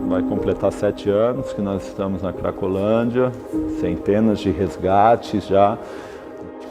Vai completar 7 anos que nós estamos na Cracolândia, centenas de resgates já.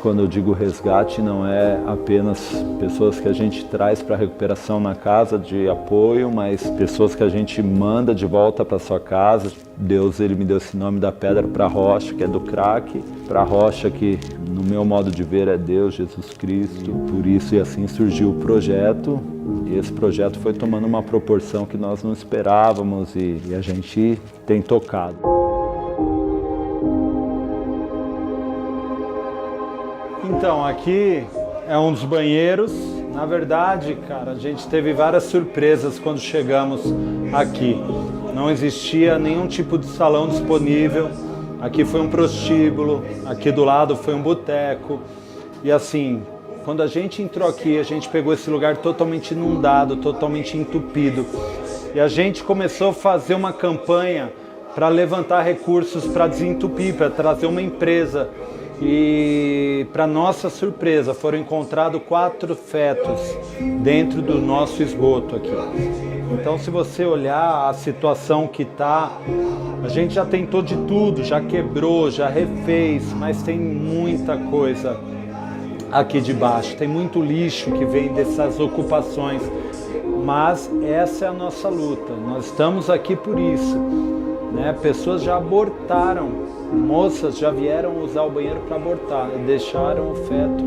Quando eu digo resgate, não é apenas pessoas que a gente traz para recuperação na casa de apoio, mas pessoas que a gente manda de volta para sua casa. Deus, ele me deu esse nome da pedra para a rocha, que é do crack, para a rocha que, no meu modo de ver, é Deus, Jesus Cristo. Por isso, e assim surgiu o projeto. E esse projeto foi tomando uma proporção que nós não esperávamos e a gente tem tocado. Então, aqui é um dos banheiros. Na verdade, cara, a gente teve várias surpresas quando chegamos aqui. Não existia nenhum tipo de salão disponível. Aqui foi um prostíbulo, aqui do lado foi um boteco. E assim, quando a gente entrou aqui, a gente pegou esse lugar totalmente inundado, totalmente entupido. E a gente começou a fazer uma campanha para levantar recursos para desentupir, para trazer uma empresa. E, para nossa surpresa, foram encontrados 4 fetos dentro do nosso esgoto aqui. Então, se você olhar a situação que está, a gente já tentou de tudo, já quebrou, já refez, mas tem muita coisa aqui debaixo. Tem muito lixo que vem dessas ocupações. Mas essa é a nossa luta. Nós estamos aqui por isso. Pessoas já abortaram, moças já vieram usar o banheiro para abortar, deixaram o feto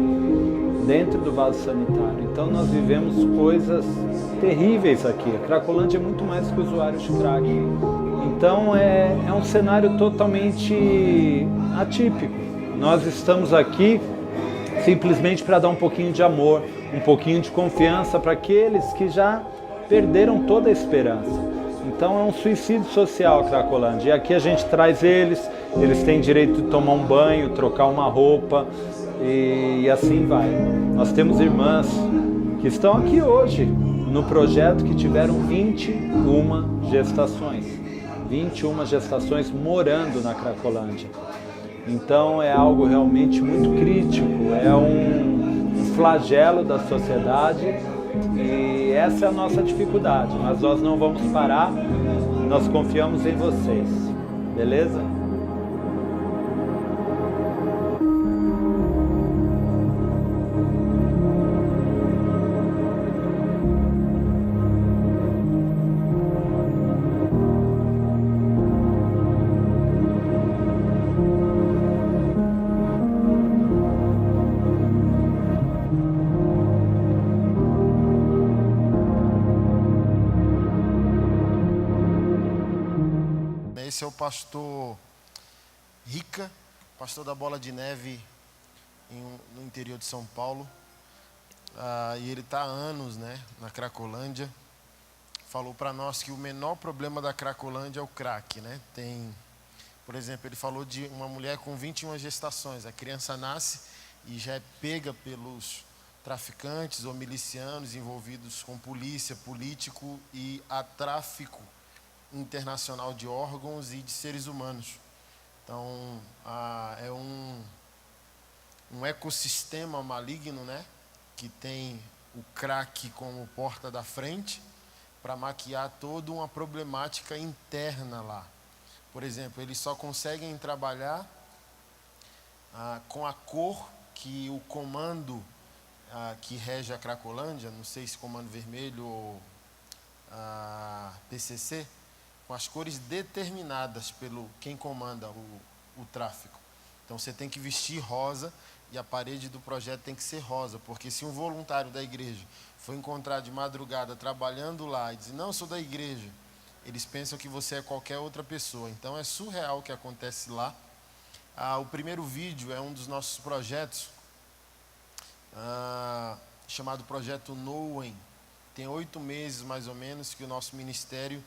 dentro do vaso sanitário. Então nós vivemos coisas terríveis aqui. A Cracolândia é muito mais que usuários de crack. Então é um cenário totalmente atípico. Nós estamos aqui simplesmente para dar um pouquinho de amor, um pouquinho de confiança para aqueles que já perderam toda a esperança. Então é um suicídio social a Cracolândia. E aqui a gente traz eles têm direito de tomar um banho, trocar uma roupa e assim vai. Nós temos irmãs que estão aqui hoje no projeto que tiveram 21 gestações. 21 gestações morando na Cracolândia. Então é algo realmente muito crítico, é um flagelo da sociedade. E essa é a nossa dificuldade, mas nós não vamos parar, nós confiamos em vocês, beleza? Esse é o pastor Rica, pastor da Bola de Neve no interior de São Paulo. E ele está há anos, na Cracolândia. Falou para nós que o menor problema da Cracolândia é o crack. Por exemplo, ele falou de uma mulher com 21 gestações. A criança nasce e já é pega pelos traficantes ou milicianos envolvidos com polícia, político e a tráfico internacional de órgãos e de seres humanos. Então, é um ecossistema maligno, que tem o crack como porta da frente para maquiar toda uma problemática interna lá. Por exemplo, eles só conseguem trabalhar com a cor que o comando que rege a Cracolândia, não sei se comando vermelho ou PCC, com as cores determinadas pelo quem comanda o tráfico. Então você tem que vestir rosa e a parede do projeto tem que ser rosa, porque se um voluntário da igreja for encontrado de madrugada trabalhando lá e dizer, não, eu sou da igreja, eles pensam que você é qualquer outra pessoa. Então é surreal o que acontece lá. O primeiro vídeo é um dos nossos projetos, chamado Projeto Noen. Tem 8 meses mais ou menos que o nosso ministério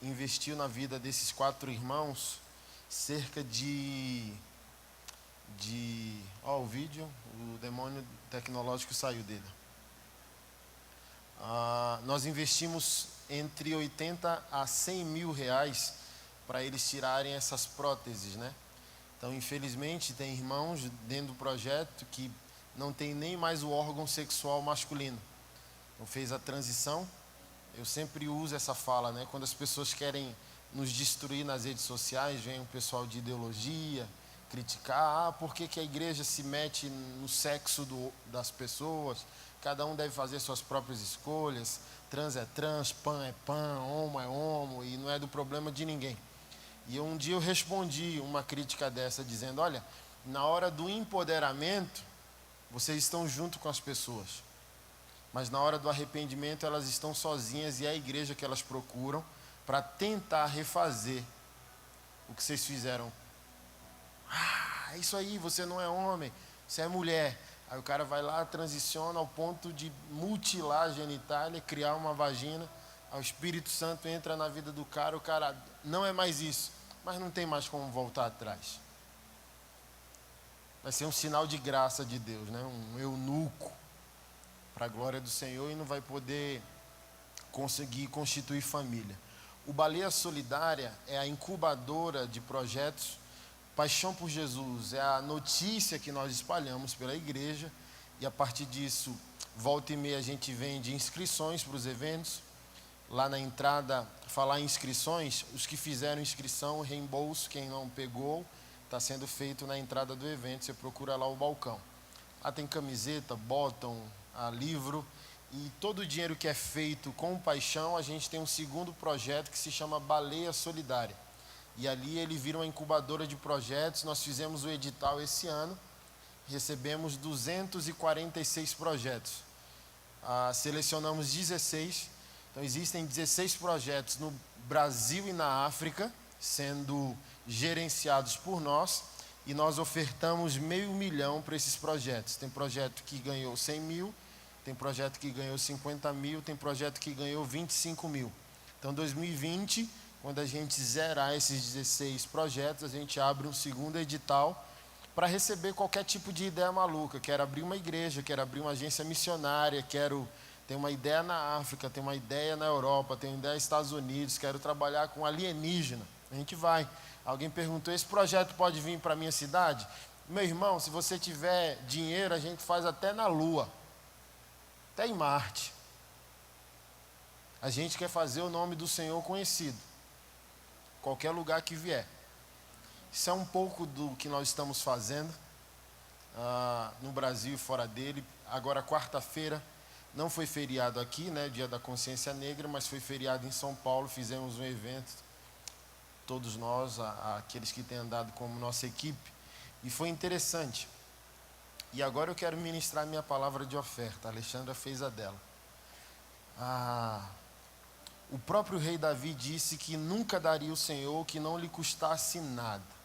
investiu na vida desses 4 irmãos cerca de o vídeo, o demônio tecnológico saiu dele. nós investimos entre 80 a 100 mil reais para eles tirarem essas próteses, né? Então, infelizmente, tem irmãos dentro do projeto que não tem nem mais o órgão sexual masculino. Então, fez a transição. Eu sempre uso essa fala, né? Quando as pessoas querem nos destruir nas redes sociais, vem o pessoal de ideologia criticar, por que a igreja se mete no sexo das pessoas, cada um deve fazer suas próprias escolhas, trans é trans, pan é pan, homo é homo, e não é do problema de ninguém. E um dia eu respondi uma crítica dessa, dizendo, olha, na hora do empoderamento, vocês estão junto com as pessoas, mas na hora do arrependimento elas estão sozinhas, e é a igreja que elas procuram para tentar refazer o que vocês fizeram. É isso aí, você não é homem, você é mulher. Aí o cara vai lá, transiciona ao ponto de mutilar a genitália, criar uma vagina. Aí o Espírito Santo entra na vida do cara, o cara não é mais isso, mas não tem mais como voltar atrás. Vai ser um sinal de graça de Deus, né? Um eunuco para a glória do Senhor, e não vai poder conseguir constituir família. O Baleia Solidária é a incubadora de projetos. Paixão por Jesus é a notícia que nós espalhamos pela igreja, e a partir disso, volta e meia a gente vende inscrições para os eventos. Lá na entrada, falar em inscrições, os que fizeram inscrição, reembolso, quem não pegou, está sendo feito na entrada do evento, você procura lá o balcão. Lá tem camiseta, bottom, livro, e todo o dinheiro que é feito com paixão, a gente tem um segundo projeto que se chama Baleia Solidária. E ali ele vira uma incubadora de projetos. Nós fizemos o edital esse ano, recebemos 246 projetos. Selecionamos 16, então existem 16 projetos no Brasil e na África, sendo gerenciados por nós, e nós ofertamos R$500 mil para esses projetos. Tem projeto que ganhou 100 mil, tem projeto que ganhou 50 mil, tem projeto que ganhou 25 mil. Então, 2020, quando a gente zerar esses 16 projetos, a gente abre um segundo edital para receber qualquer tipo de ideia maluca. Quero abrir uma igreja, quero abrir uma agência missionária, quero ter uma ideia na África, ter uma ideia na Europa, ter uma ideia nos Estados Unidos, quero trabalhar com alienígena. A gente vai. Alguém perguntou, esse projeto pode vir para a minha cidade? Meu irmão, se você tiver dinheiro, a gente faz até na Lua, até em Marte. A gente quer fazer o nome do Senhor conhecido, qualquer lugar que vier. Isso é um pouco do que nós estamos fazendo no Brasil e fora dele. Agora, quarta-feira, não foi feriado aqui, né, Dia da Consciência Negra, mas foi feriado em São Paulo. Fizemos um evento, todos nós, aqueles que têm andado como nossa equipe, e foi interessante. E agora eu quero ministrar minha palavra de oferta. A Alexandra fez a dela. O próprio rei Davi disse que nunca daria o Senhor que não lhe custasse nada.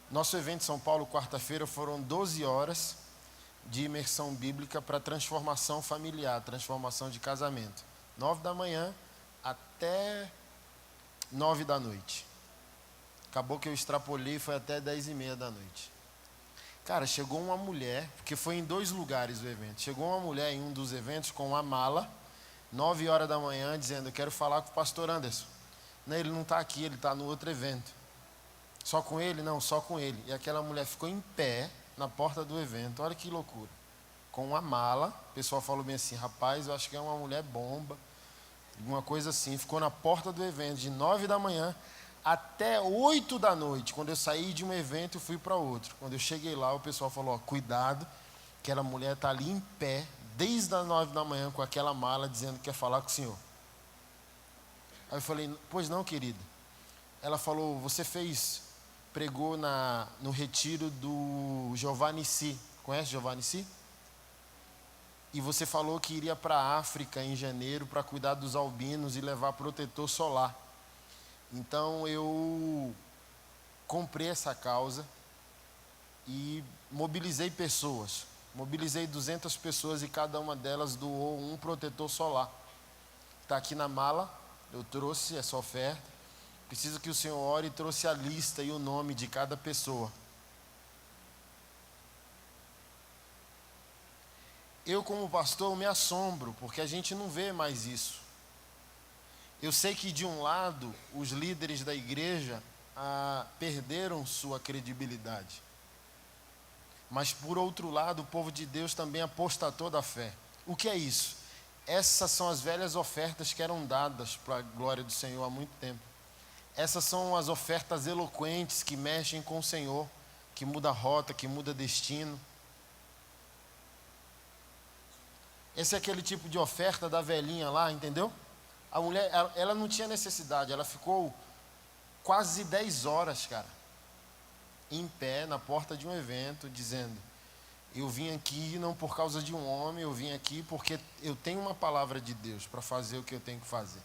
Nosso evento em São Paulo, quarta-feira, foram 12 horas de imersão bíblica para transformação familiar, transformação de casamento. 9 da manhã até 9 da noite. Acabou que eu extrapolei, foi até 10h30 da noite. Cara, chegou uma mulher, porque foi em 2 lugares o evento. Chegou uma mulher em um dos eventos com uma mala, 9 horas da manhã, dizendo, eu quero falar com o pastor Anderson. Não, ele não está aqui, ele está no outro evento. Só com ele? Não, só com ele. E aquela mulher ficou em pé na porta do evento, olha que loucura. Com uma mala, o pessoal falou bem assim, rapaz, eu acho que é uma mulher bomba, alguma coisa assim. Ficou na porta do evento, de 9 da manhã até 8 da noite. Quando eu saí de um evento, eu fui para outro. Quando eu cheguei lá, o pessoal falou, ó, cuidado, aquela mulher está ali em pé, desde as 9 da manhã, com aquela mala, dizendo que quer falar com o senhor. Aí eu falei, pois não, querida. Ela falou, você pregou no retiro do Giovanni Si. Conhece Giovanni Si? E você falou que iria para a África em janeiro para cuidar dos albinos e levar protetor solar. Então eu comprei essa causa e mobilizei pessoas. Mobilizei 200 pessoas e cada uma delas doou um protetor solar. Está aqui na mala, eu trouxe essa oferta. Preciso que o senhor ore, e trouxe a lista e o nome de cada pessoa. eu como pastor me assombro, porque a gente não vê mais isso. Eu sei que de um lado, os líderes da igreja perderam sua credibilidade. Mas por outro lado, o povo de Deus também apostatou da fé. O que é isso? Essas são as velhas ofertas que eram dadas para a glória do Senhor há muito tempo. Essas são as ofertas eloquentes que mexem com o Senhor, que muda a rota, que muda destino. Esse é aquele tipo de oferta da velhinha lá, entendeu? A mulher, ela não tinha necessidade, ela ficou quase 10 horas, cara, em pé na porta de um evento, dizendo: eu vim aqui não por causa de um homem, eu vim aqui porque eu tenho uma palavra de Deus para fazer o que eu tenho que fazer.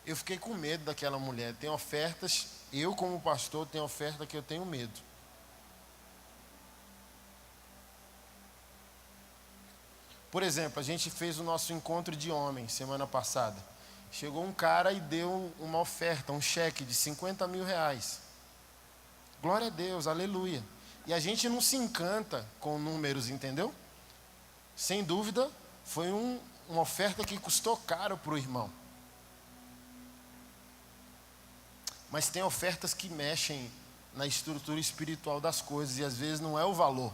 Eu fiquei com medo daquela mulher. Tem ofertas, eu como pastor tenho oferta que eu tenho medo. Por exemplo, a gente fez o nosso encontro de homens semana passada. Chegou um cara e deu uma oferta, um cheque de 50 mil reais. Glória a Deus, aleluia. E a gente não se encanta com números, entendeu? Sem dúvida, foi uma oferta que custou caro para o irmão. Mas tem ofertas que mexem na estrutura espiritual das coisas, e às vezes não é o valor,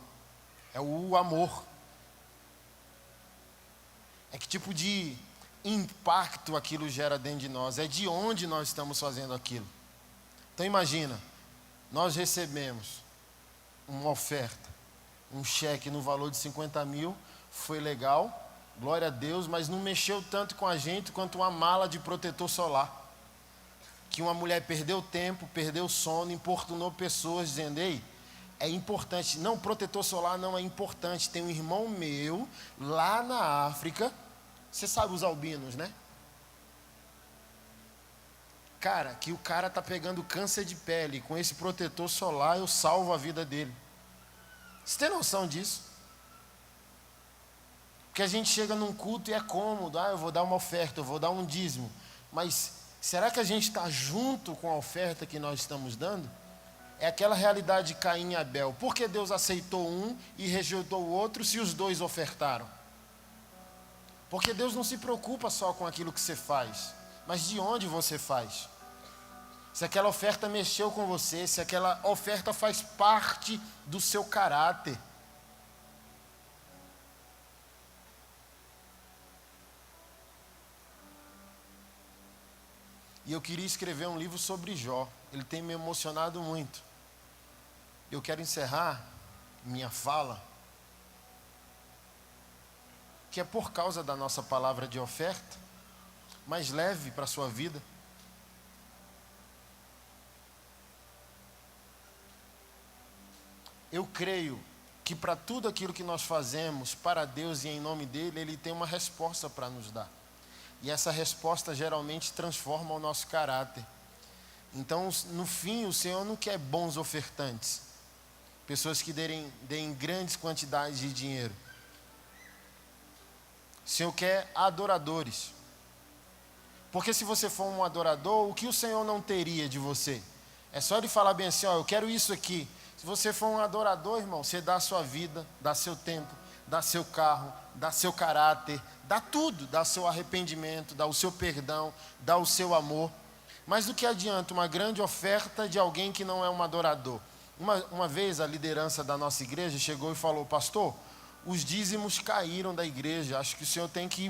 é o amor. É que tipo de impacto aquilo gera dentro de nós, é de onde nós estamos fazendo aquilo. Então imagina, nós recebemos uma oferta, um cheque no valor de 50 mil, foi legal, glória a Deus, mas não mexeu tanto com a gente quanto uma mala de protetor solar. Que uma mulher perdeu tempo, perdeu sono, importunou pessoas dizendo: ei, é importante. Não, protetor solar não é importante. Tem um irmão meu lá na África, você sabe os albinos, né? Cara, que o cara tá pegando câncer de pele, com esse protetor solar eu salvo a vida dele. Você tem noção disso? Porque a gente chega num culto e é cômodo, eu vou dar uma oferta, eu vou dar um dízimo, mas será que a gente está junto com a oferta que nós estamos dando? É aquela realidade de Caim e Abel. Por que Deus aceitou um e rejeitou o outro se os dois ofertaram? Porque Deus não se preocupa só com aquilo que você faz, mas de onde você faz. Se aquela oferta mexeu com você, se aquela oferta faz parte do seu caráter. E eu queria escrever um livro sobre Jó. Ele tem me emocionado muito. Eu quero encerrar minha fala, que é por causa da nossa palavra de oferta, mais leve para a sua vida. Eu creio que para tudo aquilo que nós fazemos para Deus e em nome dEle, Ele tem uma resposta para nos dar. E essa resposta geralmente transforma o nosso caráter. Então, no fim, o Senhor não quer bons ofertantes, pessoas que deem grandes quantidades de dinheiro. O Senhor quer adoradores. Porque se você for um adorador, o que o Senhor não teria de você? É só Ele falar bem assim: eu quero isso aqui. Se você for um adorador, irmão, você dá a sua vida, dá seu tempo, dá seu carro, dá seu caráter, dá tudo, dá seu arrependimento, dá o seu perdão, dá o seu amor. Mas do que adianta uma grande oferta de alguém que não é um adorador? Uma vez a liderança da nossa igreja chegou e falou: pastor, os caíram da igreja, acho que o senhor tem que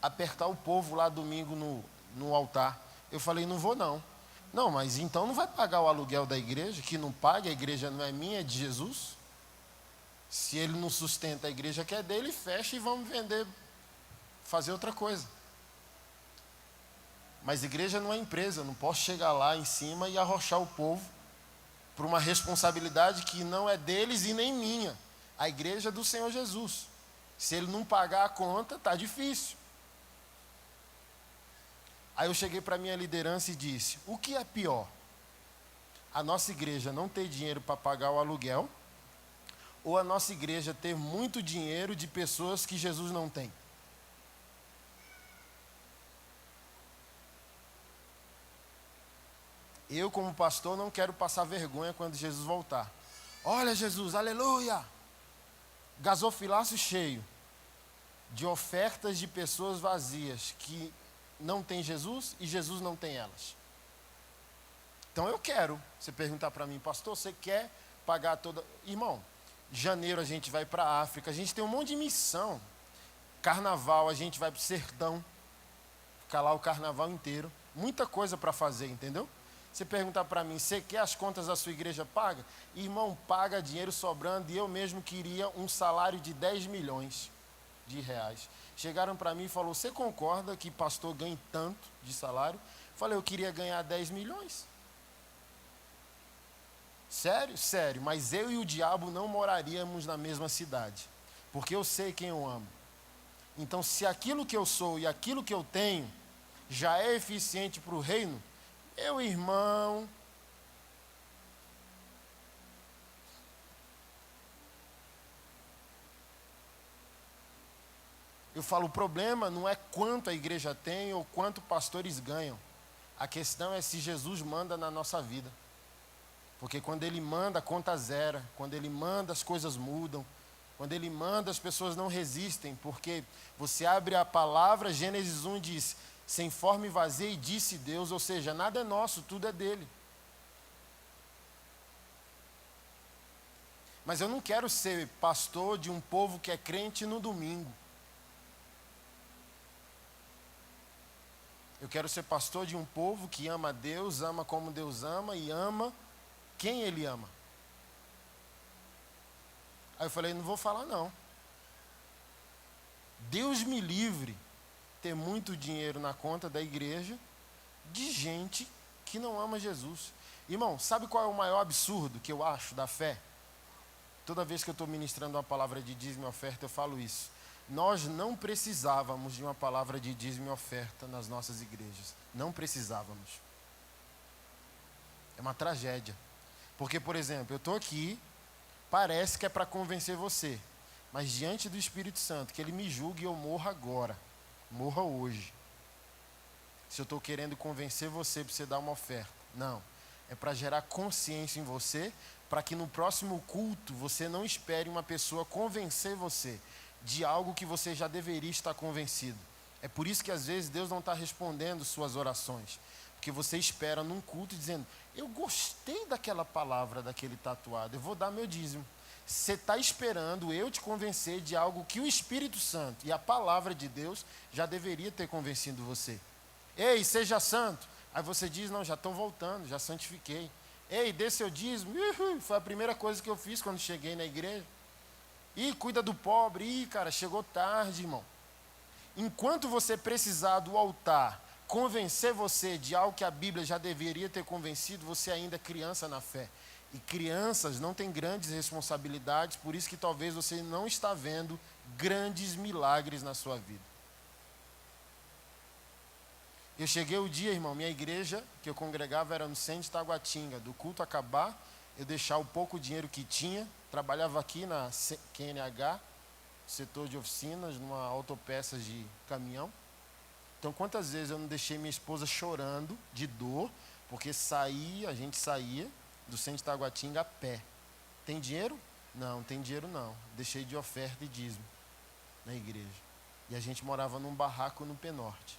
apertar o povo lá domingo no altar. Eu falei: não vou não. Não, mas então não vai pagar o aluguel da igreja, que não paga, a igreja não é minha, é de Jesus. Se ele não sustenta a igreja que é dele, fecha e vamos vender, fazer outra coisa. Mas igreja não é empresa, eu não posso chegar lá em cima e arrochar o povo por uma responsabilidade que não é deles e nem minha. A igreja é do Senhor Jesus. Se ele não pagar a conta, está difícil. Aí eu cheguei para a minha liderança e disse: o que é pior? A nossa igreja não ter dinheiro para pagar o aluguel, ou a nossa igreja ter muito dinheiro de pessoas que Jesus não tem? Eu, como pastor, não quero passar vergonha quando Jesus voltar. Olha Jesus, aleluia! Gasofilaço cheio de ofertas de pessoas vazias que não tem Jesus e Jesus não tem elas. Então eu quero, você perguntar para mim, pastor, você quer pagar toda... Irmão, janeiro a gente vai para a África, a gente tem um monte de missão. Carnaval, a gente vai para o sertão, ficar lá o carnaval inteiro. Muita coisa para fazer, entendeu? Você perguntar para mim, você quer as contas da sua igreja paga? Irmão, paga dinheiro sobrando, e eu mesmo queria um salário de 10 milhões de reais. Chegaram para mim e falaram, você concorda que pastor ganhe tanto de salário? Falei, eu queria ganhar 10 milhões. Sério? Sério, mas eu e o diabo não moraríamos na mesma cidade, porque eu sei quem eu amo. Então, se aquilo que eu sou e aquilo que eu tenho já é eficiente para o reino, meu irmão, eu falo, o problema não é quanto a igreja tem ou quanto pastores ganham. A questão é se Jesus manda na nossa vida. Porque quando Ele manda, a conta zera. Quando Ele manda, as coisas mudam. Quando Ele manda, as pessoas não resistem. Porque você abre a palavra, Gênesis 1 diz, sem forma e vazia, e disse Deus. Ou seja, nada é nosso, tudo é dele. Mas eu não quero ser pastor de um povo que é crente no domingo. Eu quero ser pastor de um povo que ama Deus, ama como Deus ama e ama quem Ele ama. Aí eu falei, não vou falar não. Deus me livre ter muito dinheiro na conta da igreja de gente que não ama Jesus. Irmão, sabe qual é o maior absurdo que eu acho da fé? Toda vez que eu estou ministrando uma palavra de dízimo e oferta, eu falo isso. Nós não precisávamos de uma palavra de dízimo e oferta nas nossas igrejas. Não precisávamos. É uma tragédia. Porque, por exemplo, eu estou aqui, parece que é para convencer você, mas diante do Espírito Santo, que Ele me julgue e eu morra agora, morra hoje. Se eu estou querendo convencer você para você dar uma oferta, não. É para gerar consciência em você, para que no próximo culto você não espere uma pessoa convencer você de algo que você já deveria estar convencido. É por isso que às vezes Deus não está respondendo suas orações. Porque você espera num culto dizendo, eu gostei daquela palavra, daquele tatuado, eu vou dar meu dízimo. Você está esperando eu te convencer de algo que o Espírito Santo e a palavra de Deus já deveria ter convencido você. Ei, seja santo. Aí você diz, não, já estou voltando, já santifiquei. Ei, dê seu dízimo. Foi a primeira coisa que eu fiz quando cheguei na igreja. Ih, cuida do pobre. Ih, cara, chegou tarde, irmão. Enquanto você precisar do altar convencer você de algo que a Bíblia já deveria ter convencido, você ainda é criança na fé. E crianças não têm grandes responsabilidades, por isso que talvez você não está vendo grandes milagres na sua vida. Eu cheguei o dia, irmão, minha igreja que eu congregava era no centro de Taguatinga. Do culto acabar, eu deixar o pouco dinheiro que tinha, trabalhava aqui na QNH, setor de oficinas, numa autopeças de caminhão. Então, quantas vezes eu não deixei minha esposa chorando de dor, porque a gente saía do centro de Taguatinga a pé. Tem dinheiro? Não, tem dinheiro não. Deixei de oferta e dízimo na igreja. E a gente morava num barraco no Penorte.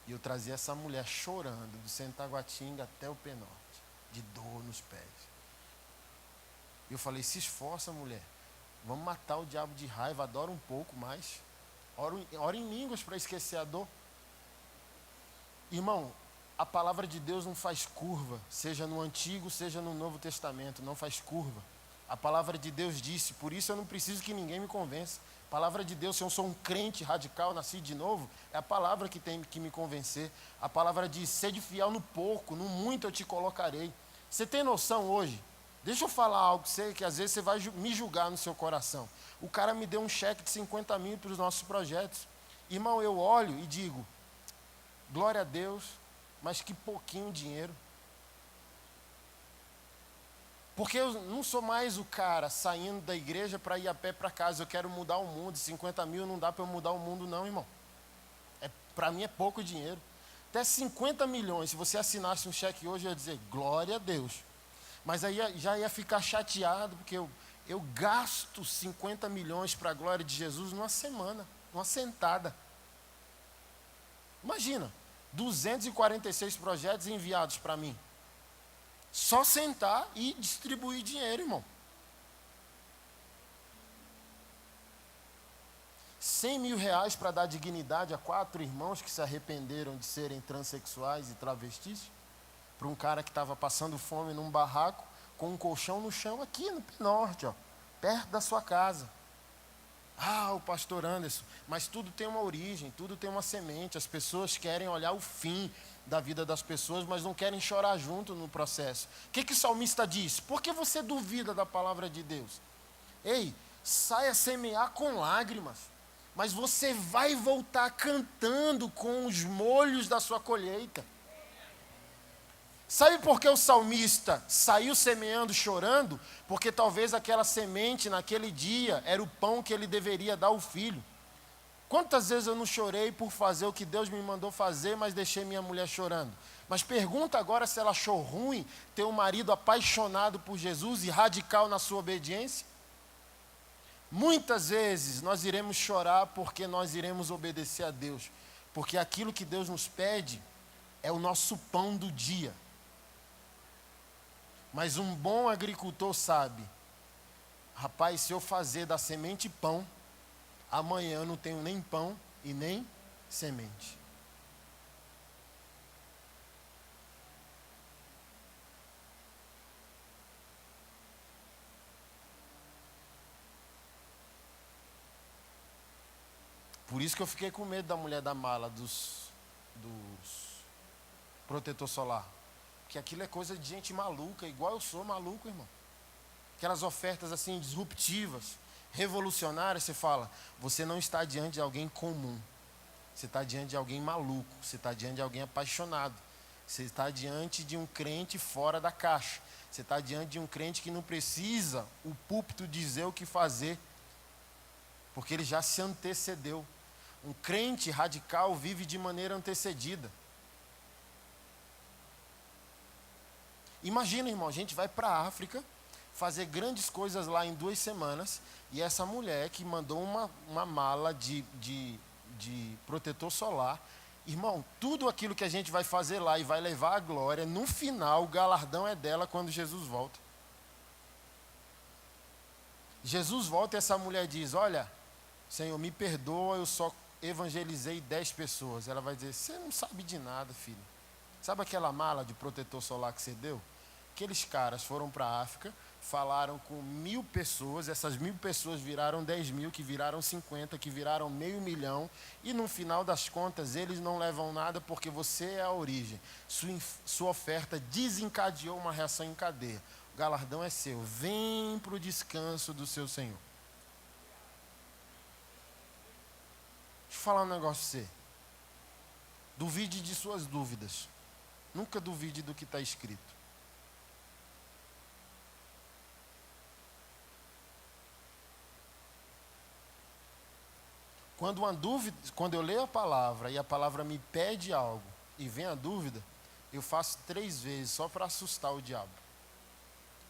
E eu trazia essa mulher chorando do centro de Taguatinga até o Penorte, de dor nos pés. E eu falei, se esforça, mulher. Vamos matar o diabo de raiva, adora um pouco mais. Ora em línguas para esquecer a dor. Irmão, a palavra de Deus não faz curva, seja no Antigo, seja no Novo Testamento, não faz curva. A palavra de Deus disse, por isso eu não preciso que ninguém me convença. A palavra de Deus, se eu sou um crente radical, nascido de novo, é a palavra que tem que me convencer. A palavra diz, sede fiel no pouco, no muito eu te colocarei. Você tem noção hoje? Deixa eu falar algo para você, que às vezes você vai me julgar no seu coração. O cara me deu um cheque de 50 mil para os nossos projetos. Irmão, eu olho e digo, glória a Deus, mas que pouquinho dinheiro. Porque eu não sou mais o cara saindo da igreja para ir a pé para casa. Eu quero mudar o mundo. 50 mil não dá para eu mudar o mundo não, irmão. Para mim é pouco dinheiro. Até 50 milhões, se você assinasse um cheque hoje, eu ia dizer, glória a Deus. Mas aí já ia ficar chateado, porque eu gasto 50 milhões para a glória de Jesus numa semana, numa sentada. Imagina, 246 projetos enviados para mim. Só sentar e distribuir dinheiro, irmão. 100 mil reais para dar dignidade a 4 irmãos que se arrependeram de serem transexuais e travestis. Para um cara que estava passando fome num barraco, com um colchão no chão aqui no Norte, ó, perto da sua casa. Ah, o pastor Anderson, mas tudo tem uma origem, tudo tem uma semente. As pessoas querem olhar o fim da vida das pessoas, mas não querem chorar junto no processo. O que o salmista diz? Por que você duvida da palavra de Deus? Ei, saia semear com lágrimas, mas você vai voltar cantando com os molhos da sua colheita. Sabe por que o salmista saiu semeando chorando? Porque talvez aquela semente naquele dia era o pão que ele deveria dar ao filho. Quantas vezes eu não chorei por fazer o que Deus me mandou fazer, mas deixei minha mulher chorando? Mas pergunta agora se ela achou ruim ter um marido apaixonado por Jesus e radical na sua obediência? Muitas vezes nós iremos chorar porque nós iremos obedecer a Deus. Porque aquilo que Deus nos pede é o nosso pão do dia. Mas um bom agricultor sabe, rapaz, se eu fazer da semente pão, amanhã eu não tenho nem pão e nem semente. Por isso que eu fiquei com medo da mulher da mala dos protetor solar. Que aquilo é coisa de gente maluca, igual eu sou maluco, irmão. Aquelas ofertas assim disruptivas, revolucionárias, você fala, você não está diante de alguém comum. Você está diante de alguém maluco, você está diante de alguém apaixonado. Você está diante de um crente fora da caixa. Você está diante de um crente que não precisa o púlpito dizer o que fazer, porque ele já se antecedeu. Um crente radical vive de maneira antecedida. Imagina, irmão, a gente vai para a África, fazer grandes coisas lá em 2 semanas, e essa mulher que mandou uma mala de protetor solar, irmão, tudo aquilo que a gente vai fazer lá e vai levar a glória, no final o galardão é dela quando Jesus volta. Jesus volta e essa mulher diz, olha, Senhor, me perdoa, eu só evangelizei 10 pessoas. Ela vai dizer, você não sabe de nada, filho. Sabe aquela mala de protetor solar que você deu? Aqueles caras foram para a África, falaram com 1.000 pessoas, essas 1.000 pessoas viraram 10.000, que viraram 50, que viraram 500.000, e no final das contas eles não levam nada porque você é a origem. Sua oferta desencadeou uma reação em cadeia. O galardão é seu. Vem para o descanso do seu Senhor. Deixa eu falar um negócio para você. Duvide de suas dúvidas. Nunca duvide do que está escrito. Quando eu leio a palavra e a palavra me pede algo e vem a dúvida, eu faço 3 vezes só para assustar o diabo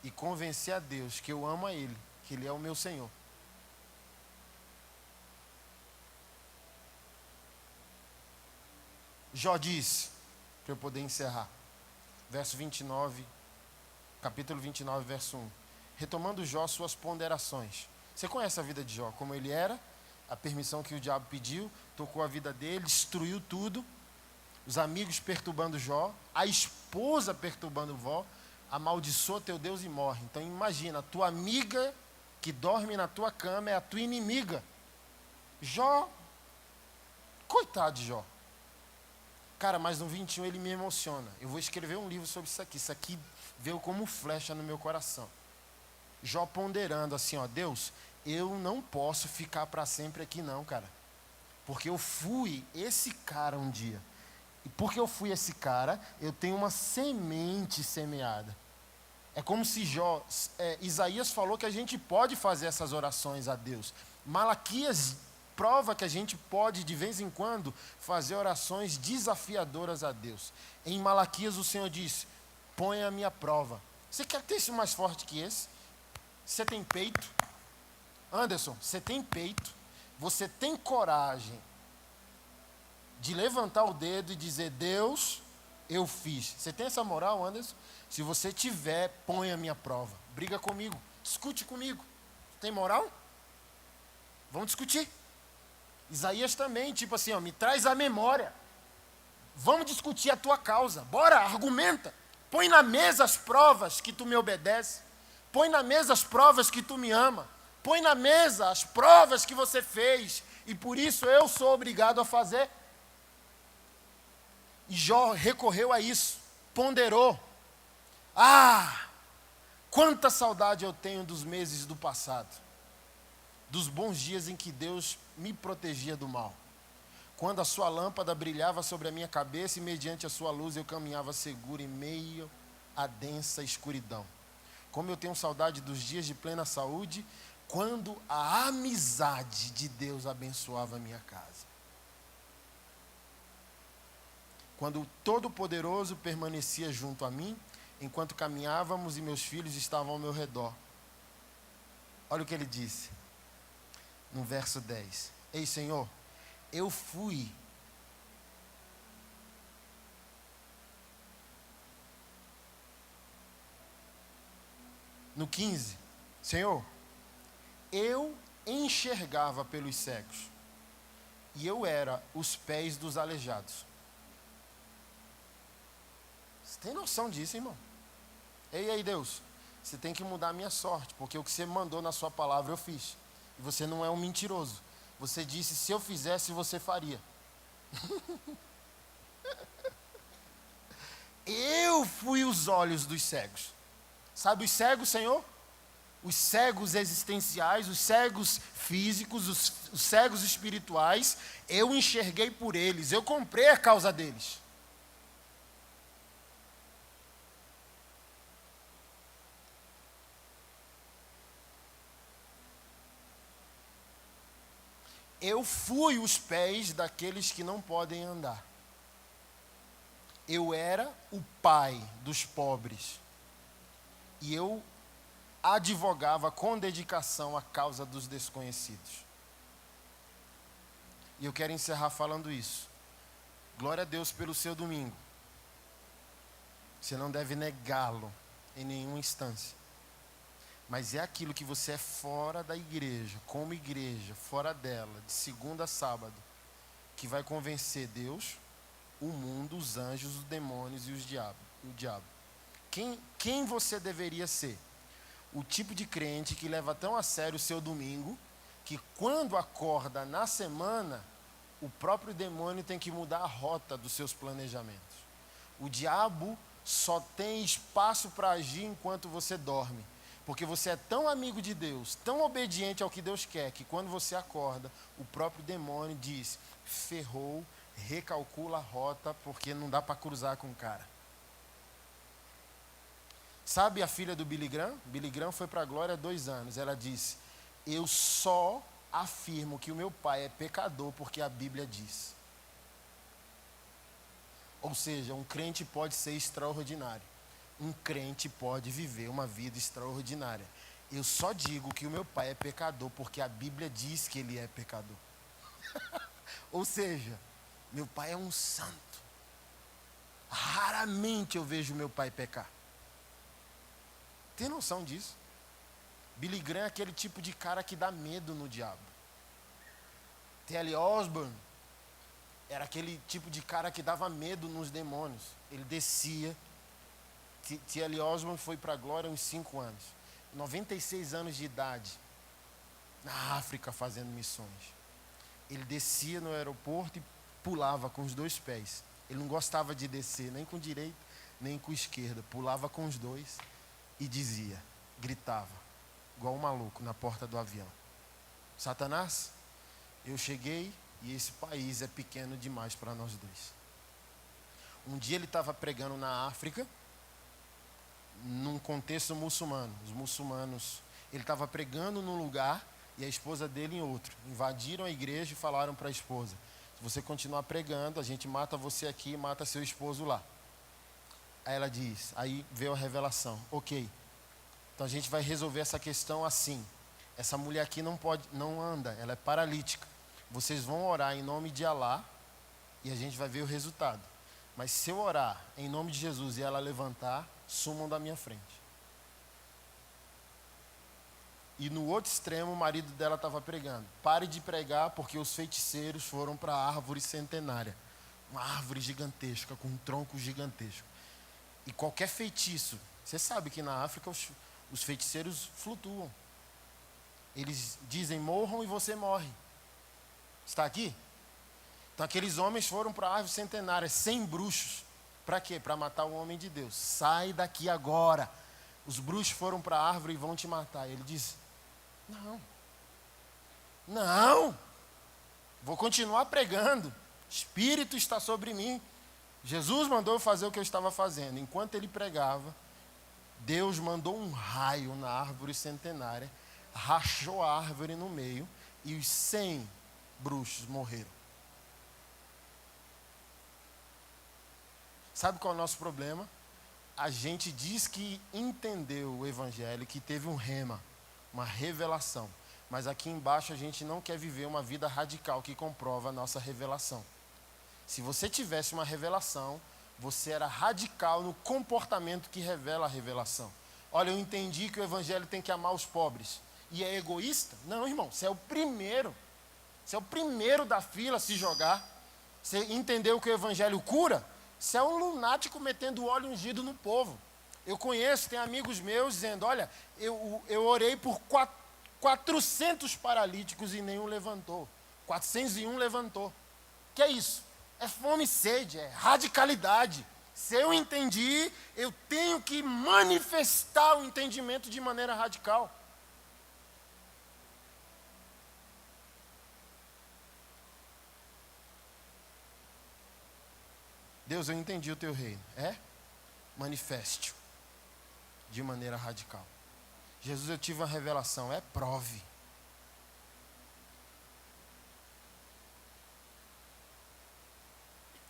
e convencer a Deus que eu amo a Ele, que Ele é o meu Senhor. Jó disse, para eu poder encerrar, verso 29, capítulo 29, verso 1. Retomando Jó suas ponderações. Você conhece a vida de Jó, como ele era, a permissão que o diabo pediu, tocou a vida dele, destruiu tudo, os amigos perturbando Jó, a esposa perturbando Jó, amaldiçoa teu Deus e morre. Então imagina, a tua amiga que dorme na tua cama é a tua inimiga. Jó, coitado de Jó. Cara, mas no 21 ele me emociona. Eu vou escrever um livro sobre isso aqui. Isso aqui veio como flecha no meu coração. Jó ponderando assim, ó, Deus, eu não posso ficar para sempre aqui não, cara. Porque eu fui esse cara um dia. E porque eu fui esse cara, eu tenho uma semente semeada. É como se Isaías falou que a gente pode fazer essas orações a Deus. Malaquias prova que a gente pode, de vez em quando, fazer orações desafiadoras a Deus. Em Malaquias o Senhor diz, põe a minha prova. Você quer ter isso mais forte que esse? Você tem peito? Anderson, você tem peito? Você tem coragem de levantar o dedo e dizer, Deus, eu fiz. Você tem essa moral, Anderson? Se você tiver, põe a minha prova. Briga comigo, discute comigo. Tem moral? Vamos discutir. Isaías também, tipo assim, ó, me traz a memória. Vamos discutir a tua causa. Bora, argumenta. Põe na mesa as provas que tu me obedece. Põe na mesa as provas que tu me ama. Põe na mesa as provas que você fez. E por isso eu sou obrigado a fazer. E Jó recorreu a isso. Ponderou. Ah, quanta saudade eu tenho dos meses do passado. Dos bons dias em que Deus me protegia do mal. Quando a sua lâmpada brilhava sobre a minha cabeça e mediante a sua luz eu caminhava seguro em meio à densa escuridão. Como eu tenho saudade dos dias de plena saúde, quando a amizade de Deus abençoava a minha casa. Quando o Todo-Poderoso permanecia junto a mim, enquanto caminhávamos e meus filhos estavam ao meu redor. Olha o que ele disse, no verso 10. Ei, Senhor, eu fui no 15. Senhor, eu enxergava pelos cegos e eu era os pés dos aleijados. Você tem noção disso, irmão? Ei, aí, Deus, você tem que mudar a minha sorte, porque o que você mandou na sua palavra eu fiz. E você não é um mentiroso. Você disse, se eu fizesse, você faria. Eu fui os olhos dos cegos. Sabe os cegos, Senhor? Os cegos existenciais, os cegos físicos, os cegos espirituais. Eu enxerguei por eles, eu comprei a causa deles. Eu fui os pés daqueles que não podem andar. Eu era o pai dos pobres. E eu advogava com dedicação a causa dos desconhecidos. E eu quero encerrar falando isso. Glória a Deus pelo seu domingo. Você não deve negá-lo em nenhuma instância. Mas é aquilo que você é fora da igreja, como igreja, fora dela, de segunda a sábado, que vai convencer Deus, o mundo, os anjos, os demônios e o diabo. Quem você deveria ser? O tipo de crente que leva tão a sério o seu domingo, que quando acorda na semana, o próprio demônio tem que mudar a rota dos seus planejamentos. O diabo só tem espaço para agir enquanto você dorme. Porque você é tão amigo de Deus, tão obediente ao que Deus quer, que quando você acorda, o próprio demônio diz, ferrou, recalcula a rota, porque não dá para cruzar com o cara. Sabe a filha do Billy Graham? Billy Graham foi para a glória há 2 anos. Ela disse, eu só afirmo que o meu pai é pecador porque a Bíblia diz. Ou seja, um crente pode ser extraordinário. Um crente pode viver uma vida extraordinária. Eu só digo que o meu pai é pecador porque a Bíblia diz que ele é pecador. Ou seja, meu pai é um santo. Raramente eu vejo meu pai pecar. Tem noção disso? Billy Graham é aquele tipo de cara que dá medo no diabo. T.L. Osborne era aquele tipo de cara que dava medo nos demônios. Ele descia. T.L. Osborne foi para a glória uns 5 anos. 96 anos de idade. Na África fazendo missões. Ele descia no aeroporto e pulava com os 2 pés. Ele não gostava de descer nem com direita, nem com esquerda. Pulava com os 2 e dizia, gritava, igual um maluco na porta do avião. Satanás, eu cheguei e esse país é pequeno demais para nós 2. Um dia ele estava pregando na África, num contexto muçulmano. Os muçulmanos, ele estava pregando num lugar e a esposa dele em outro. Invadiram a igreja e falaram para a esposa, se você continuar pregando, a gente mata você aqui e mata seu esposo lá. Aí ela diz, aí veio a revelação. Ok, então a gente vai resolver essa questão assim. Essa mulher aqui não anda, ela é paralítica. Vocês vão orar em nome de Alá e a gente vai ver o resultado. Mas se eu orar em nome de Jesus e ela levantar, sumam da minha frente. E no outro extremo, o marido dela estava pregando. Pare de pregar porque os feiticeiros foram para a árvore centenária. Uma árvore gigantesca, com um tronco gigantesco. E qualquer feitiço, você sabe que na África os feiticeiros flutuam. Eles dizem, morram e você morre. Está aqui? Então aqueles homens foram para a árvore centenária, 100 bruxos. Para quê? Para matar o homem de Deus. Sai daqui agora. Os bruxos foram para a árvore e vão te matar. Ele diz, não, vou continuar pregando. Espírito está sobre mim. Jesus mandou eu fazer o que eu estava fazendo. Enquanto ele pregava, Deus mandou um raio na árvore centenária, rachou a árvore no meio e os 100 bruxos morreram. Sabe qual é o nosso problema? A gente diz que entendeu o evangelho, que teve um rema, uma revelação. Mas aqui embaixo a gente não quer viver uma vida radical que comprova a nossa revelação. Se você tivesse uma revelação, você era radical no comportamento que revela a revelação. Olha, eu entendi que o evangelho tem que amar os pobres. E é egoísta? Não, irmão, você é o primeiro. Você é o primeiro da fila a se jogar. Você entendeu que o evangelho cura? Você é um lunático metendo óleo ungido no povo. Eu conheço, tem amigos meus dizendo, olha, eu orei por 400 paralíticos e nenhum levantou. 401 levantou. Que é isso? É fome e sede, é radicalidade. Se eu entendi, eu tenho que manifestar o entendimento de maneira radical. Deus, eu entendi o teu reino. Manifeste-o de maneira radical. Jesus, eu tive uma revelação. Prove.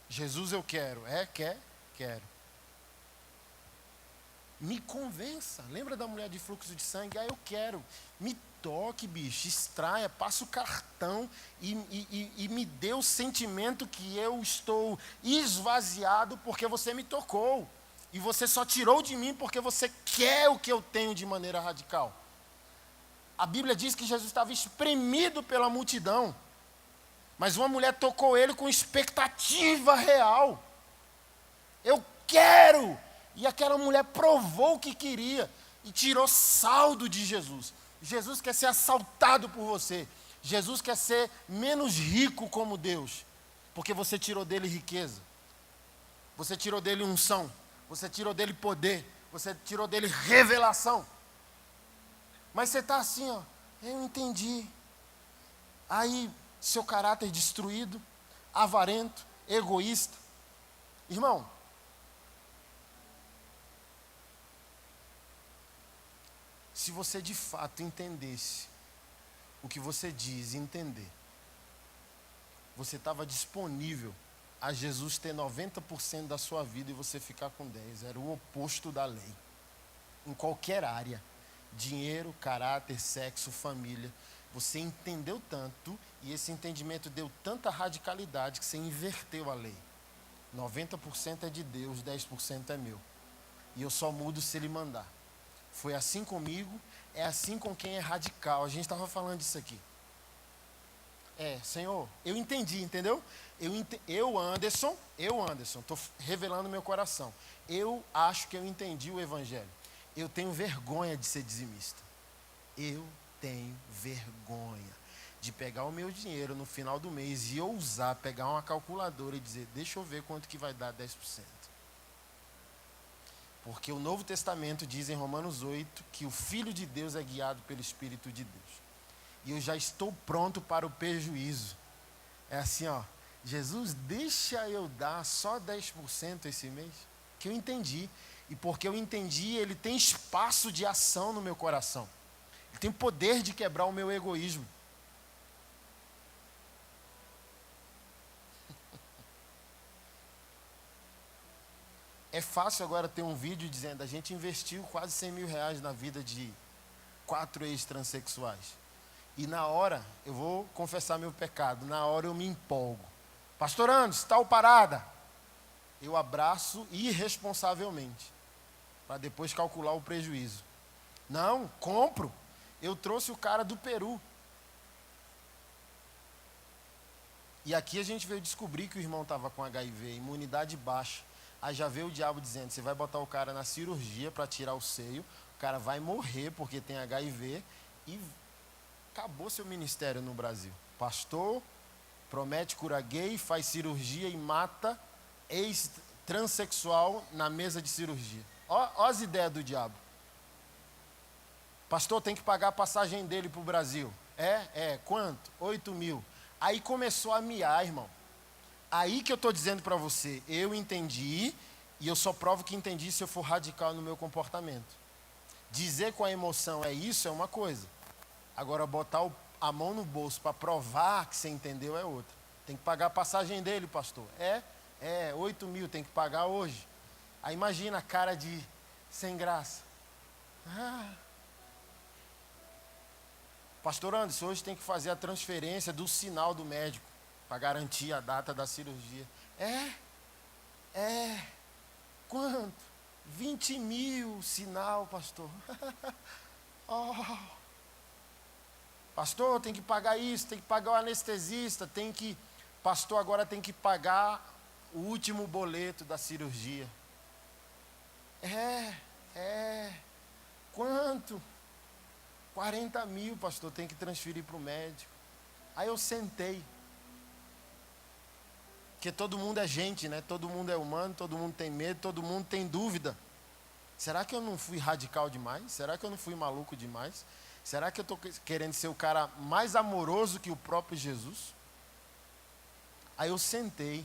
Jesus, eu quero. Quero. Me convença. Lembra da mulher de fluxo de sangue? Eu quero. Me toque, bicho. Extraia, passa o cartão e me dê o sentimento que eu estou esvaziado porque você me tocou. E você só tirou de mim porque você quer o que eu tenho de maneira radical. A Bíblia diz que Jesus estava espremido pela multidão. Mas uma mulher tocou ele com expectativa real. Eu quero! E aquela mulher provou o que queria e tirou saldo de Jesus. Jesus quer ser assaltado por você. Jesus quer ser menos rico como Deus. Porque você tirou dele riqueza. Você tirou dele unção. Você tirou dele poder. Você tirou dele revelação. Mas você está assim, eu entendi. Aí, seu caráter destruído, avarento, egoísta. Irmão, se você de fato entendesse o que você diz entender, você estava disponível a Jesus ter 90% da sua vida e você ficar com 10%. Era o oposto da lei. Em qualquer área. Dinheiro, caráter, sexo, família. Você entendeu tanto e esse entendimento deu tanta radicalidade que você inverteu a lei. 90% é de Deus, 10% é meu. E eu só mudo se Ele mandar. Foi assim comigo, é assim com quem é radical. A gente estava falando disso aqui. Senhor, eu entendi, entendeu? Eu Anderson, estou revelando meu coração. Eu acho que eu entendi o evangelho. Eu tenho vergonha de ser dizimista. Eu tenho vergonha de pegar o meu dinheiro no final do mês e ousar pegar uma calculadora e dizer, deixa eu ver quanto que vai dar 10%. Porque o Novo Testamento diz em Romanos 8 que o Filho de Deus é guiado pelo Espírito de Deus. E eu já estou pronto para o prejuízo. É assim, Jesus, deixa eu dar só 10% esse mês, que eu entendi. E porque eu entendi, Ele tem espaço de ação no meu coração. Ele tem o poder de quebrar o meu egoísmo. É fácil agora ter um vídeo dizendo: a gente investiu quase 100 mil reais na vida de 4 ex-transexuais. E na hora, eu vou confessar meu pecado, na hora eu me empolgo. Pastor Anderson, tal parada. Eu abraço irresponsavelmente, para depois calcular o prejuízo. Não, compro. Eu trouxe o cara do Peru. E aqui a gente veio descobrir que o irmão estava com HIV, imunidade baixa. Aí já veio o diabo dizendo: você vai botar o cara na cirurgia para tirar o seio, o cara vai morrer porque tem HIV e acabou seu ministério no Brasil. Pastor promete curar gay, faz cirurgia e mata ex-transexual na mesa de cirurgia. Ó as ideias do diabo. Pastor, tem que pagar a passagem dele para o Brasil. Quanto? 8 mil. Aí começou a miar, irmão. Aí que eu estou dizendo para você, eu entendi, e eu só provo que entendi se eu for radical no meu comportamento. Dizer com a emoção é isso é uma coisa. Agora botar a mão no bolso para provar que você entendeu é outra. Tem que pagar a passagem dele, pastor. 8 mil, tem que pagar hoje. Aí imagina a cara de sem graça. Pastor Anderson, hoje tem que fazer a transferência do sinal do médico para garantir a data da cirurgia. Quanto? 20 mil sinal, pastor. Pastor, tem que pagar isso, tem que pagar o anestesista, pastor, agora tem que pagar o último boleto da cirurgia. Quanto? 40 mil, pastor, tem que transferir para o médico. Aí eu sentei. Porque todo mundo é gente, né? Todo mundo é humano, todo mundo tem medo, todo mundo tem dúvida. Será que eu não fui radical demais? Será que eu não fui maluco demais? Será que eu estou querendo ser o cara mais amoroso que o próprio Jesus? Aí eu sentei,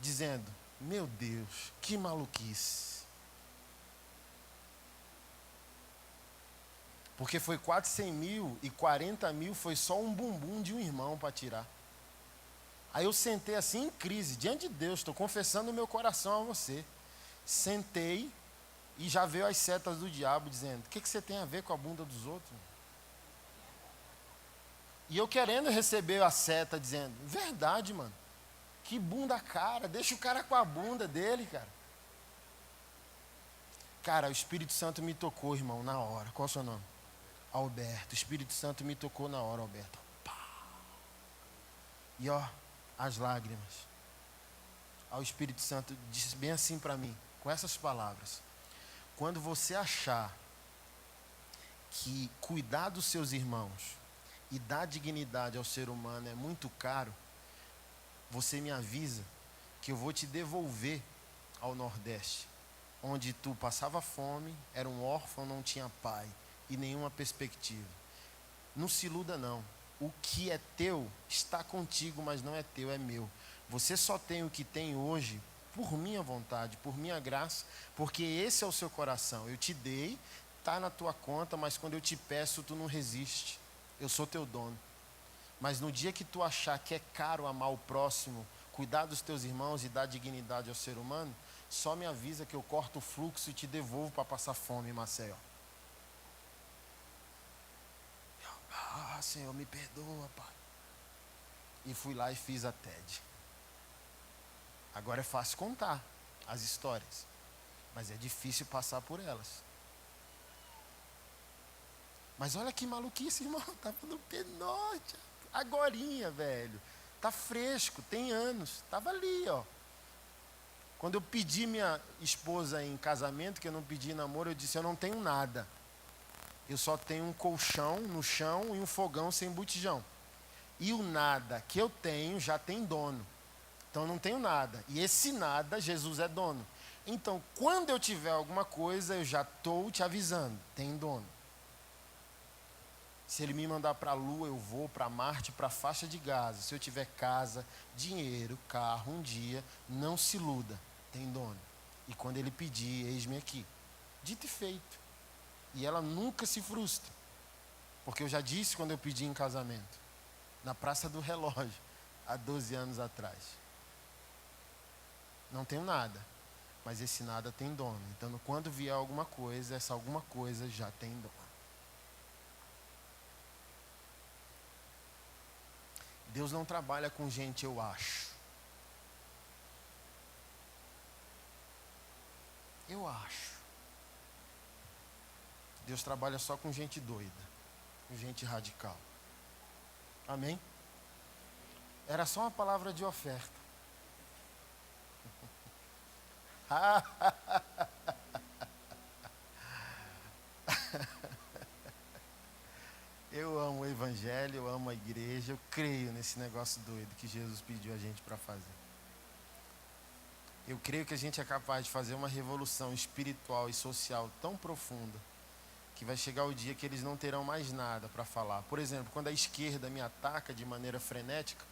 dizendo: meu Deus, que maluquice. Porque foi quase 100 mil e 40 mil foi só um bumbum de um irmão para tirar. Aí eu sentei assim em crise, diante de Deus, estou confessando o meu coração a você. Sentei e já veio as setas do diabo dizendo: o que você tem a ver com a bunda dos outros? E eu querendo receber a seta dizendo: verdade, mano, que bunda cara, deixa o cara com a bunda dele, cara. Cara, o Espírito Santo me tocou, irmão, na hora. Qual é o seu nome? Alberto. O Espírito Santo me tocou na hora, Alberto. Pá. E as lágrimas. Aí o Espírito Santo disse bem assim para mim, com essas palavras: quando você achar que cuidar dos seus irmãos e dar dignidade ao ser humano é muito caro, você me avisa que eu vou te devolver ao Nordeste, onde tu passava fome, era um órfão, não tinha pai e nenhuma perspectiva. Não se iluda não. O que é teu está contigo, mas não é teu, é meu. Você só tem o que tem hoje por minha vontade, por minha graça, porque esse é o seu coração. Eu te dei, está na tua conta, mas quando eu te peço, tu não resiste. Eu sou teu dono. Mas no dia que tu achar que é caro amar o próximo, cuidar dos teus irmãos e dar dignidade ao ser humano, só me avisa que eu corto o fluxo e te devolvo para passar fome em Maceió. Senhor, me perdoa, Pai. E fui lá e fiz a TED. Agora é fácil contar as histórias, mas é difícil passar por elas. Mas olha que maluquice, irmão. Estava no Penorte, agorinha, velho. Tá fresco, tem anos. Estava ali, Quando eu pedi minha esposa em casamento, que eu não pedi namoro, eu disse: eu não tenho nada. Eu só tenho um colchão no chão e um fogão sem botijão. E o nada que eu tenho já tem dono. Então não tenho nada. E esse nada, Jesus é dono. Então, quando eu tiver alguma coisa, eu já estou te avisando. Tem dono. Se ele me mandar para a Lua, eu vou para Marte, para a faixa de Gaza. Se eu tiver casa, dinheiro, carro, um dia, não se iluda. Tem dono. E quando ele pedir, eis-me aqui. Dito e feito. E ela nunca se frustra. Porque eu já disse quando eu pedi em casamento. Na Praça do Relógio. Há 12 anos atrás. Não tenho nada. mas esse nada tem dono. Então, quando vier alguma coisa, essa alguma coisa já tem dono. Deus não trabalha com gente, eu acho. Eu acho. Deus trabalha só com gente doida, com gente radical. Amém? Era só uma palavra de oferta. Eu amo o evangelho, eu amo a igreja, eu creio nesse negócio doido que Jesus pediu a gente para fazer. Eu creio que a gente é capaz de fazer uma revolução espiritual e social tão profunda que vai chegar o dia que eles não terão mais nada para falar. Por exemplo, quando a esquerda me ataca de maneira frenética,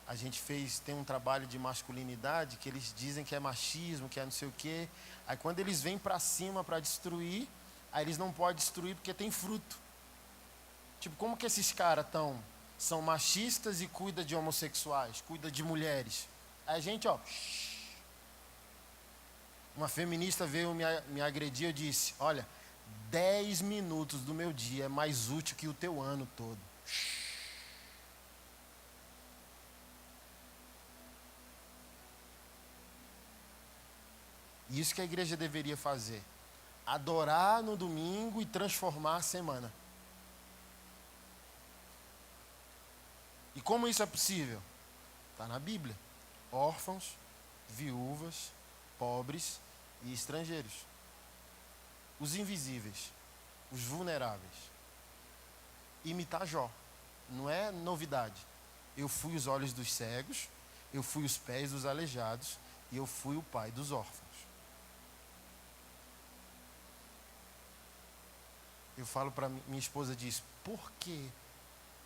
a gente tem um trabalho de masculinidade que eles dizem que é machismo, que é não sei o quê. Aí quando eles vêm para cima para destruir, aí eles não podem destruir porque tem fruto. Tipo, como que esses caras são machistas e cuidam de homossexuais, cuidam de mulheres? Aí a gente, uma feminista veio me agredir, eu disse, olha, 10 minutos do meu dia é mais útil que o teu ano todo. Isso que a igreja deveria fazer. Adorar no domingo e transformar a semana. E como isso é possível? Está na Bíblia. Órfãos, viúvas, pobres e estrangeiros. Os invisíveis, os vulneráveis. Imitar Jó. Não é novidade. Eu fui os olhos dos cegos, eu fui os pés dos aleijados e eu fui o pai dos órfãos. Eu falo para minha esposa, diz, por quê?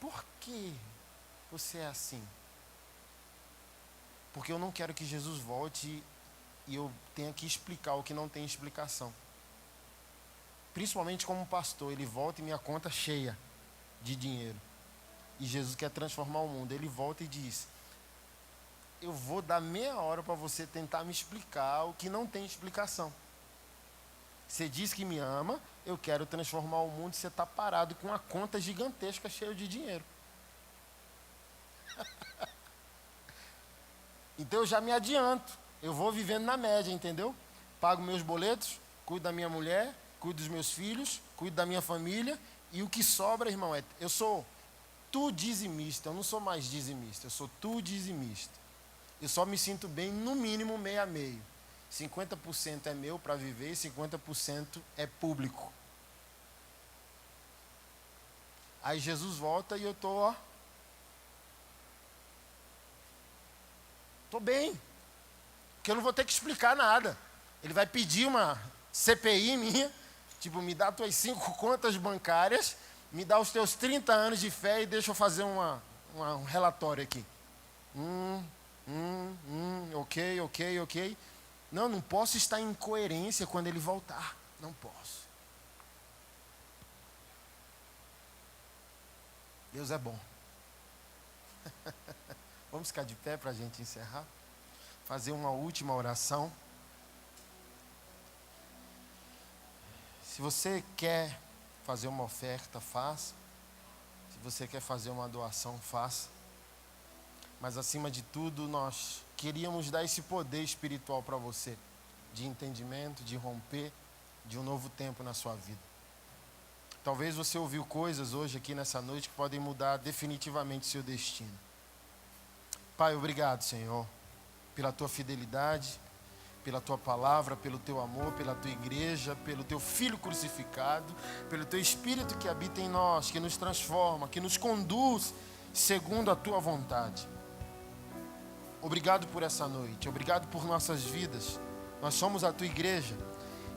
Por que você é assim? Porque eu não quero que Jesus volte e eu tenha que explicar o que não tem explicação. Principalmente como pastor, ele volta e minha conta cheia de dinheiro. E Jesus quer transformar o mundo. Ele volta e diz, eu vou dar meia hora para você tentar me explicar o que não tem explicação. Você diz que me ama, eu quero transformar o mundo e você está parado com uma conta gigantesca cheia de dinheiro. Então eu já me adianto, eu vou vivendo na média, entendeu? Pago meus boletos, cuido da minha mulher, cuido dos meus filhos, cuido da minha família, e o que sobra, irmão, eu sou tu dizimista, eu não sou mais dizimista, eu sou tu dizimista. Eu só me sinto bem no mínimo meio a meio. 50% é meu para viver e 50% é público. Aí Jesus volta e eu tô bem. Porque eu não vou ter que explicar nada. Ele vai pedir uma CPI minha, tipo, me dá tuas 5 contas bancárias, me dá os teus 30 anos de fé e deixa eu fazer um relatório aqui. Ok. Não posso estar em incoerência quando ele voltar. Não posso. Deus é bom. Vamos ficar de pé para a gente encerrar? Fazer uma última oração. Se você quer fazer uma oferta, faça. Se você quer fazer uma doação, faça. Mas acima de tudo, nós queríamos dar esse poder espiritual para você, de entendimento, de romper, de um novo tempo na sua vida. Talvez você ouviu coisas hoje aqui nessa noite que podem mudar definitivamente seu destino. Pai, obrigado, Senhor, pela tua fidelidade, pela tua palavra, pelo teu amor, pela tua igreja, pelo teu Filho crucificado, pelo teu Espírito que habita em nós, que nos transforma, que nos conduz segundo a tua vontade. Obrigado por essa noite, obrigado por nossas vidas. Nós somos a tua igreja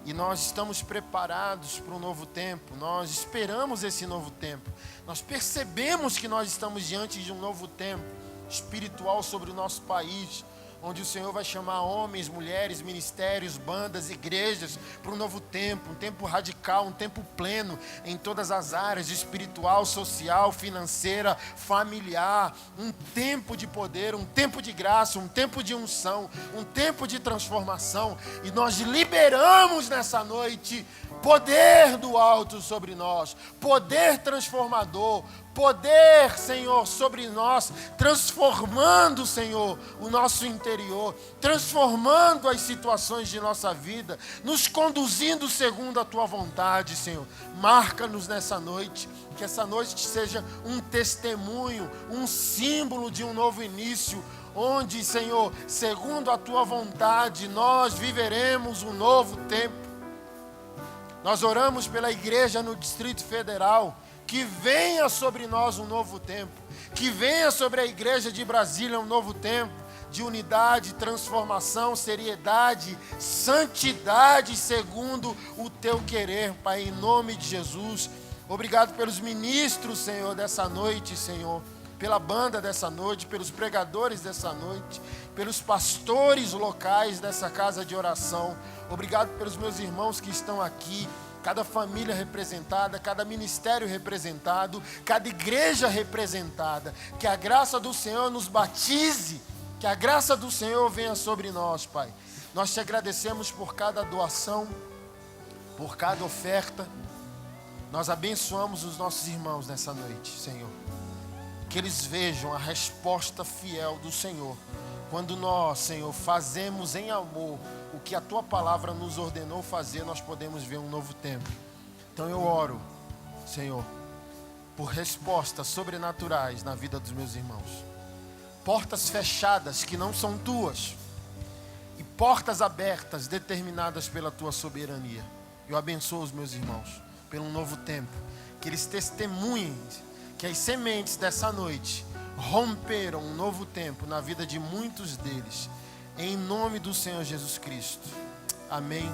e nós estamos preparados para um novo tempo. Nós esperamos esse novo tempo. Nós percebemos que nós estamos diante de um novo tempo espiritual sobre o nosso país, onde o Senhor vai chamar homens, mulheres, ministérios, bandas, igrejas para um novo tempo, um tempo radical, um tempo pleno em todas as áreas, espiritual, social, financeira, familiar, um tempo de poder, um tempo de graça, um tempo de unção, um tempo de transformação. E nós liberamos nessa noite poder do alto sobre nós, poder transformador, poder, Senhor, sobre nós, transformando, Senhor, o nosso interior, transformando as situações de nossa vida, nos conduzindo segundo a Tua vontade, Senhor. Marca-nos nessa noite, que essa noite seja um testemunho, um símbolo de um novo início, onde, Senhor, segundo a Tua vontade, nós viveremos um novo tempo. Nós oramos pela igreja no Distrito Federal, que venha sobre nós um novo tempo, que venha sobre a igreja de Brasília um novo tempo, de unidade, transformação, seriedade, santidade segundo o Teu querer, Pai, em nome de Jesus. Obrigado pelos ministros, Senhor, dessa noite, Senhor, pela banda dessa noite, pelos pregadores dessa noite, pelos pastores locais dessa casa de oração. Obrigado pelos meus irmãos que estão aqui, cada família representada, cada ministério representado, cada igreja representada. Que a graça do Senhor nos batize, que a graça do Senhor venha sobre nós, Pai. Nós Te agradecemos por cada doação, por cada oferta. Nós abençoamos os nossos irmãos nessa noite, Senhor. Que eles vejam a resposta fiel do Senhor. Quando nós, Senhor, fazemos em amor o que a Tua palavra nos ordenou fazer, nós podemos ver um novo tempo. Então eu oro, Senhor, por respostas sobrenaturais na vida dos meus irmãos. Portas fechadas que não são Tuas e portas abertas determinadas pela Tua soberania. Eu abençoo os meus irmãos pelo um novo tempo. Que eles testemunhem que as sementes dessa noite romperam um novo tempo na vida de muitos deles. Em nome do Senhor Jesus Cristo. Amém.